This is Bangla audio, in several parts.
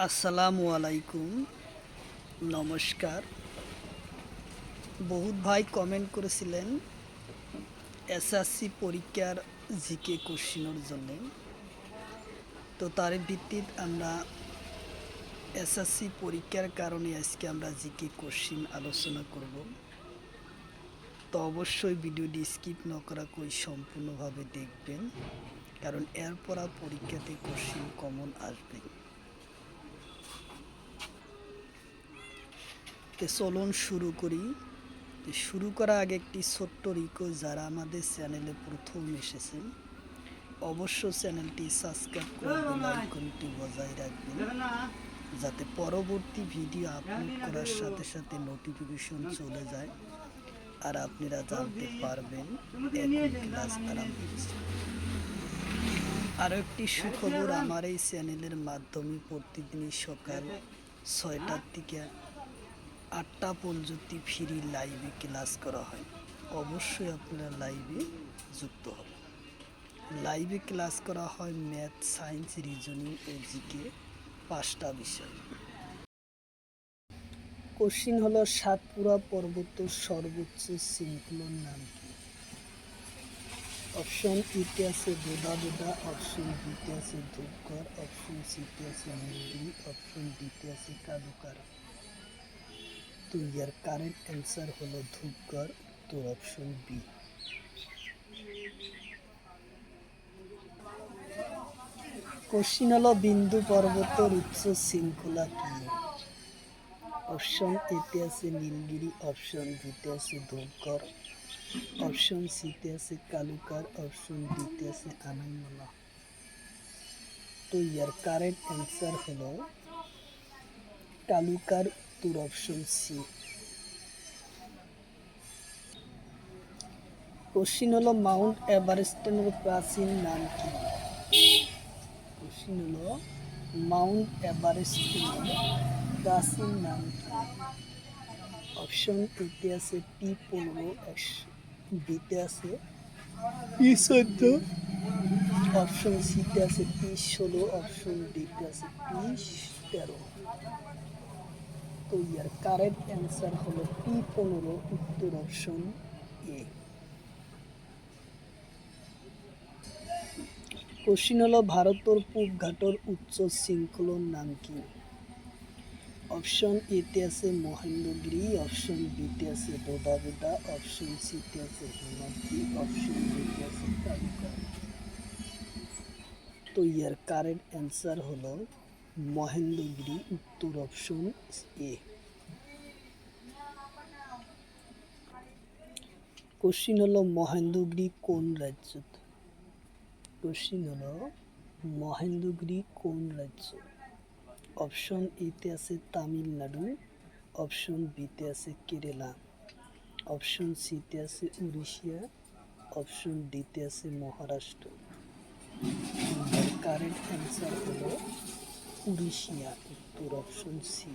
আসসালামু আলাইকুম, নমস্কার। বহুত ভাই কমেন্ট করেছিলেন এসএসসি পরীক্ষার জিকে কোশ্চিনের জন্য। তো তার ভিত্তিত আমরা এসএসসি পরীক্ষার কারণে আজকে আমরা জিকে কোশ্চিন আলোচনা করব। তো অবশ্যই ভিডিওটি স্কিপ না করা কই সম্পূর্ণভাবে দেখবেন, কারণ এরপর পরীক্ষাতে কোশ্চিন কমন আসবে। তো চলুন শুরু করি। শুরু করার আগে একটি ছোট্ট রিকোয়েস্ট, যারা আমাদের চ্যানেলে প্রথম এসেছেন অবশ্য চ্যানেলটি সাবস্ক্রাইব করে বেল আইকনটি বজায় রাখবেন, যাতে পরবর্তী ভিডিও আপলোড করার সাথে সাথে নোটিফিকেশন চলে যায় আর আপনারা জানতে পারবেন এখন ক্লাস আরম্ভ হচ্ছে। আরও একটি সুখবর, আমার এই চ্যানেলের মাধ্যমে প্রতিদিনই সকাল 6টার থেকে 8টা পর্যন্ত ফ্রি লাইভে ক্লাস করা হয়। অবশ্যই আপনারা লাইভে যুক্ত হবেন। লাইভে ক্লাস করা হয় ম্যাথ, সায়েন্স, রিজনিং ও জিকে 5টা বিষয়। কোশ্চিন হলো সাতপুরা পর্বত সর্বোচ্চ শৃঙ্খলার নাম কি? অপশন ইতে আছে বোদা, অপশন বিতে আছে ধূপগড়, অপশন সিতে আছে নীলগিরি, অপশন ডিতে আছে কাদুকার। তো ইয়ার কারেক্ট অ্যান্সার হলো ধূপগড়, উত্তর অপশন বি। কোশ্চিন হলো বিন্দু পর্বতের উচ্চ শৃঙ্খলা কি? অপশন এতে আছে নীলগিরি, অপশন বিতে আছে ধূপগড়, অপশন সিতে আছে কালুকার, অপশন ডিতে আছে আনাইমলা। তো ইয়ার কারেক্ট অ্যান্সার হলো কালুকার, উত্তর অপশন সি। কোশ্চিন হলো মাউন্ট এভারেস্টের প্রাচীন নাম কি? কোশ্চিন হলো মাউন্ট এভারেস্টের প্রাচীন নাম কি? অপশন এতে আছে P15, বিতে আছে P14, অপশন সিতে আছে P16, অপশন ডিতে আছে P13। তো ইয়ার কারেক্ট অ্যান্সার হলো P15, উত্তর অপশন এ। কোশ্চিন হলো ভারতের পূব ঘাটের উচ্চ শৃঙ্খলার নাম কি? অপশন এতে আছে মহেন্দ্রগিরি, অপশন বিতে আছে বোদা, অপশন সিতে আছে হিমাদ্রি, অপশন ডিতে আছে কালুকা। তো ইয়ার কারেক্ট অ্যান্সার হলো মহেন্দ্রগিরি, উত্তর অপশন এ। কোশ্চিন হলো মহেন্দ্রগিরি কোন রাজ্য? কোশ্চিন হলো মহেন্দ্রগিরি কোন রাজ্য? অপশন এতে আছে তামিলনাড়ু, অপশন বিতে আছে কেরালা, অপশন সিতে আছে উড়িষ্যা, অপশন ডিতে আছে মহারাষ্ট্র। কারেন্ট অ্যান্সার হলো উড়িষ্যা, উত্তর অপশন সি।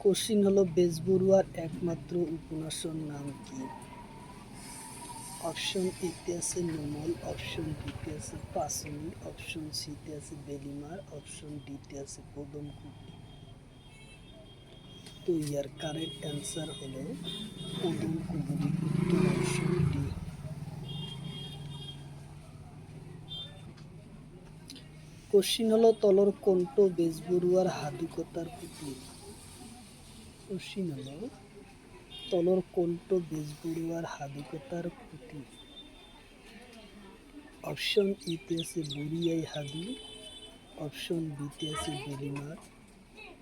কোশ্চিন হলো বেজবরুয়ার একমাত্র উপন্যাসের নাম কি? অপশন এতে আছে নোমল, অপশন বিতে আছে পাসনি, অপশন সিতে আছে বেলিমার, অপশন ডিতে আছে পদমকুটি। তো ইয়ার কারেক্ট অ্যান্সার হলো পদমকুবুরি, উত্তর অপশন ডি। কোশ্চিন হলো তলর কণ্ঠ বেজবরুয়ার হাদুকতার প্রতীক? কোশ্চিন হলো তলর কণ্ঠ বেজবরুয়ার হাদুকতার প্রতীক? অপশন ইতে আছে বুড়িয়াই হাদু, অপশন বিতে আছে বেলিমার,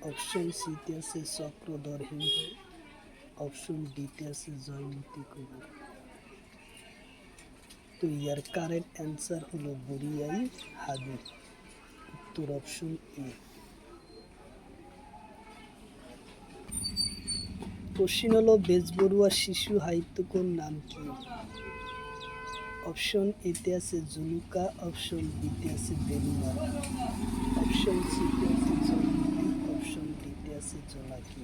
অপশন সিতে আছে চক্রধর সিংহ, অপশন ডিতে আছে জয়মতী কবুর। তো ইয়ার কারেক্ট অ্যান্সার হলো বুড়িয়াই হাদু, উত্তর অপশন এ। কোশ্চিন হলো বেজবরুয়া শিশু সাহিত্যিকের নাম কি? অপশন এতে আছে জুলুকা, অপশন বিতে আছে বেলিমার, অপশন সিতে আছে জয়মতী, অপশন ডিতে আছে জোনাকি।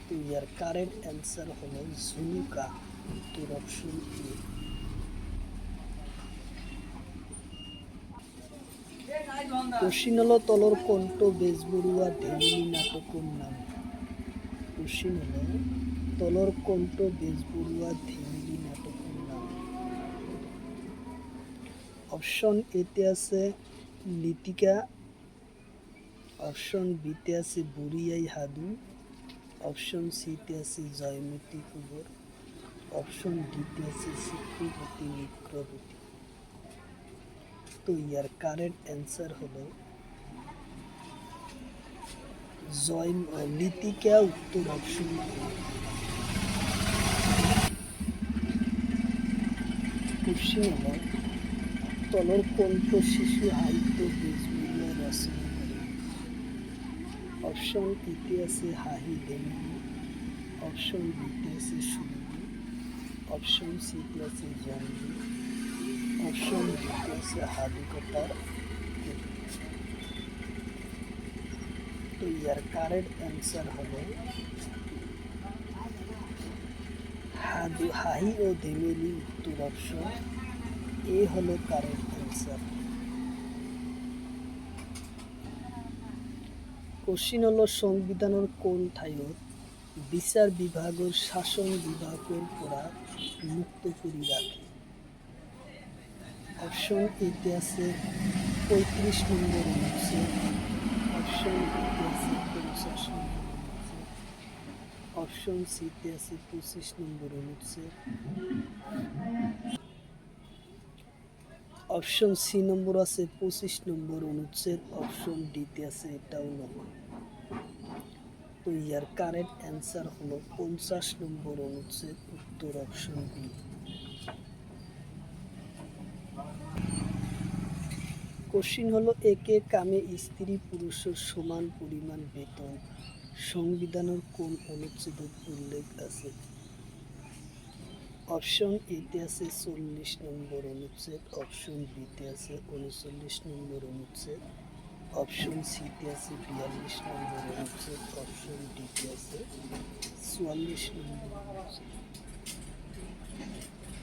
তো ইয়ার কারেক্ট অ্যান্সার হলো ঝুলুকা, উত্তর অপশন এ। কোশ্চিন হলো তলর কণ্ঠ বেজবরুয়া ধেমিলি নাটকের নাম। কোশ্চিন হলো তলর কণ্ঠ বেজবরুয়া ধেমিলি নাটকের নাম। অপশন এতে আছে লিতিকা, অপশন বিতে আছে বুড়িয়াই হাদু, অপশন সিতে আছে জয়মতী কুবর, অপশন ডিতে আছে চিত্রপতি নিক্রবতী। তো ইয়ার কারেক্ট অ্যান্সার হলো লিতিকা, উত্তর অপশন। কোশ্চিন হলো তলর কণ্ঠ শিশু সাহিত্য বেজবরুয়া রচনা করে। অপশন ইতে আছে হাহি দেমিনি, অপশন বিতে আছে সুরভি, অপশন সিতে আছে জঙ্গি, অপশন ডিতে আছে হাদিকতার। তো ইয়ার কারেক্ট অ্যান্সার হলো হাহি ও দেমিনি, উত্তর অপশন এ হলো কারেক্ট অ্যান্সার। কোশ্চিন হলো সংবিধানের কোন ঠাইত বিচার বিভাগের শাসন বিভাগের পরা মুক্ত করে রাখে। অপশন এতে আছে 35 নম্বর অনুচ্ছেদ, অপশন বিতে আছে 50 নম্বর অনুচ্ছেদ, অপশন সিতে আছে 25 নম্বর অনুচ্ছেদ, অপশন সি নম্বর আছে 25 নম্বর অনুচ্ছেদ, অপশন ডিতে আছে এটাও নয়। তো ইয়ার কারেক্ট অ্যান্সার হলো 50 নম্বর অনুচ্ছেদ, উত্তর অপশন বি। কোশ্চিন হলো একে কামে স্ত্রী পুরুষের সমান পরিমাণ বেতন সংবিধানের কোন অনুচ্ছেদে উল্লেখ আছে। অপশন এতে আছে 40 নম্বর অনুচ্ছেদ, অপশন বিতে আছে 39 নম্বর অনুচ্ছেদ, অপশন সিতে আছে 42 নম্বর অনুচ্ছেদ, অপশন ডিতে আছে 44 নম্বর অনুচ্ছেদ।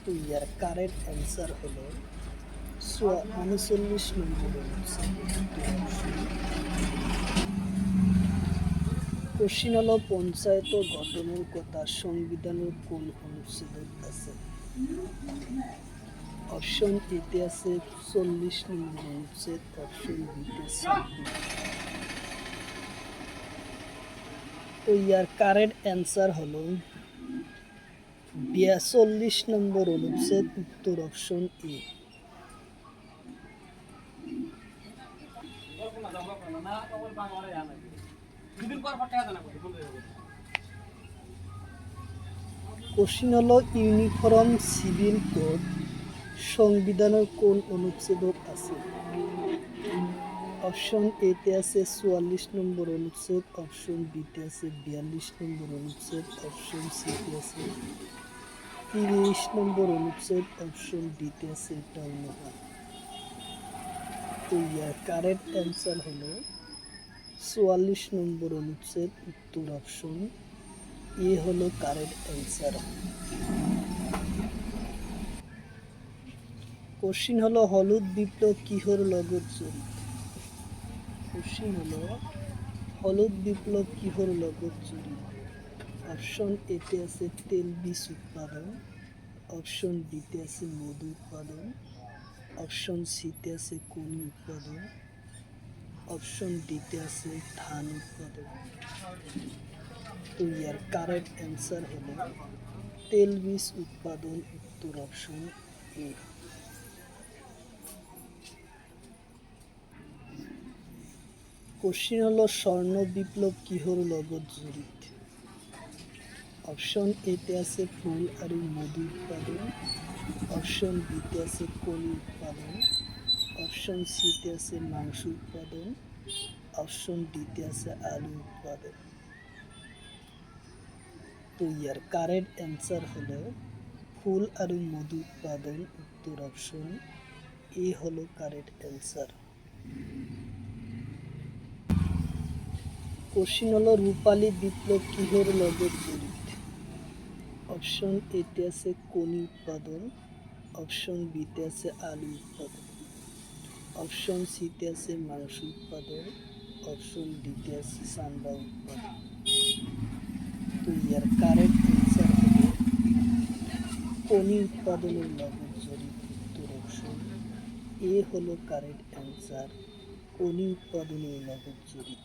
তো ইয়ার কারেক্ট অ্যান্সার হলো 39 নম্বর অনুচ্ছেদ। কোশ্চিন হলো পঞ্চায়েত গঠনের কথা সংবিধানের কোন অনুচ্ছেদে আছে। অপশন এতে আছে 40 নম্বর অনুচ্ছেদ, অপশন বিতে 26। তো ইয়ার কারেক্ট অ্যান্সার হলো 42 নম্বর অনুচ্ছেদ, উত্তর অপশন এ। কোশ্চিন হলো ইউনিফর্ম সিভিল কোড সংবিধানের কোন অনুচ্ছেদত আছে। অপশন এতে আছে 44 নম্বর অনুচ্ছেদ, অপশন বিতে আছে 42 নম্বর অনুচ্ছেদ, অপশন সিতে আছে 30 নম্বর অনুচ্ছেদ, অপশন ডিতে আছে এটাও নয়। তো ইয়ার কারেক্ট অ্যান্সার হলো 44 নম্বর অনুচ্ছেদ, উত্তর অপশন এ হলো কারেক্ট অ্যান্সার। কোশ্চিন হলো হলুদ বিপ্লব কিহর লগত জড়িত। কোশ্চিন হলো হলুদ বিপ্লব কিহর লগত জড়িত। অপশন এতে আছে তেল বীজ উৎপাদন, অপশন বিতে আছে মধু উৎপাদন, অপশন সিতে আছে কণি উৎপাদন, অপশন ডিতে আছে ধান উৎপাদন। তো ইয়ার কারেক্ট অ্যান্সার হলো তেল বীজ উৎপাদন, উত্তর অপশন এ। কোশ্চিন হলো স্বর্ণ বিপ্লব কিহর লগত জড়িত। অপশন এতে আছে ফুল আর মধু উৎপাদন, অপশন বিতে আছে কণি উৎপাদন, অপশন সিতে আছে মাংস উৎপাদন, অপশন ডিতে আছে আলু উৎপাদন। তো ইয়ার কারেক্ট অ্যান্সার হলো ফুল আর মধু উৎপাদন, উত্তর অপশন এ হলো কারেক্ট অ্যান্সার। কোশ্চিন হলো রূপালী বিপ্লব কিহর লগত জড়িত। অপশন এতে আছে কণি উৎপাদন, অপশন বিতে আছে আলু উৎপাদন, অপশন সিতে আছে মাংস উৎপাদন, অপশন ডিতে আছে চামড়া উৎপাদন। তো ইয়ার কারেক্ট অ্যান্সার হবে পনি উৎপাদনের নগদ জরিপ। উত্তর অপশন এ হলো কারেক্ট অ্যান্সার, পনি উৎপাদনের নগদ জরিপ।